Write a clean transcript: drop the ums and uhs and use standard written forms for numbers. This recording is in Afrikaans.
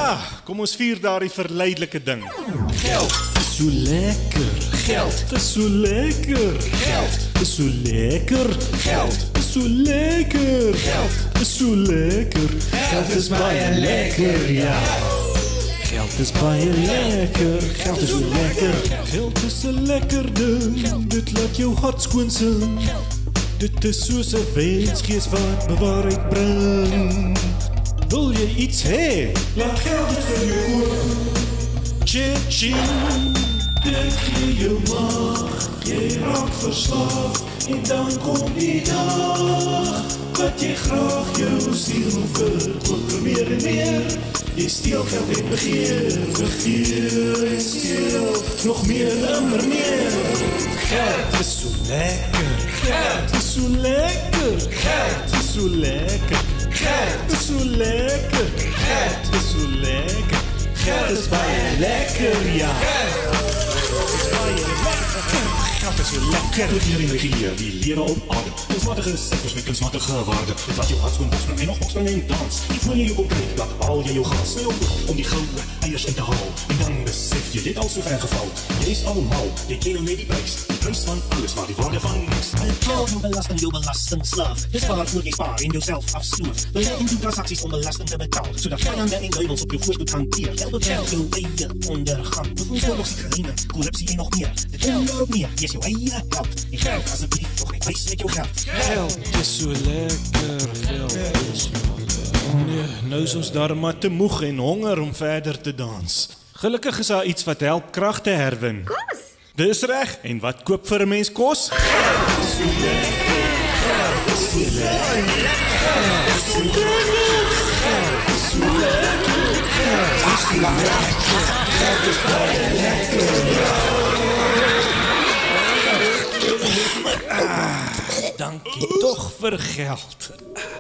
Ja, kom ons vier daardie verleidelike ding. Geld Is so lekker. Geld Is so lekker. Geld Is so lekker. Geld Is so lekker. Geld Is so lekker. Geld is baie lekker, ja. Geld is baie lekker. Geld is so lekker. Geld is 'n lekker ding. Dit laat jou hart skoon sing. Dit is soos 'n wensgees wat bewaarheid bring. Wil jy iets hê? Laat geld dit vir jou koop. Cha-ching. Dit gee jou mag. Jy raak verslaaf. En dan kom die dag wat jy graag jou siel wil verkoop vir meer en meer. Jy steel geld en begeer en steel nog meer en meer. Geld is so lekker. Geld is so lekker. Geld is so lekker. Geld is so lekker. Geld is so lekker. Geld is baie lekker, ja. Geld is so lekker. Geld hier in regie, die lewe op aarde. Kunstmatige cijfers met kunstmatige waarde. Dit laat jou hart skoon bokspring en nog bokspring en dans. Die voel jy jou opkrijg, laat haal jy jou gas. Snel om die gouden eiers in te haal. En dan besef je dit al so ver geval. Jy is al mal, jy ken nou net die prijs. Die prijs van alles, maar die waarde van niks. Geld jou belastingslaaf. Dis waarvoor jy spaar en jouself afstoof. Belegg in transacties om belasting te betalen, zodat vijanden en duivels op je voorspoed hanteert. Geld betreft jou eie ondergang. Oorlogsgevingen, corruptie en nog meer. Het komt daarop neer, je is jouw eigen geld. En geld alsjeblieft, toch niet wijs met jouw geld. Geld is so lekker. Geld is so lekker. Nee, nou is ons daar maar te moeg en honger om verder te dans. Gelukkig is daar iets wat help krag te herwin. Kos. Dis reg. En wat koop vir 'n mens kos? Dankie tog vir geld.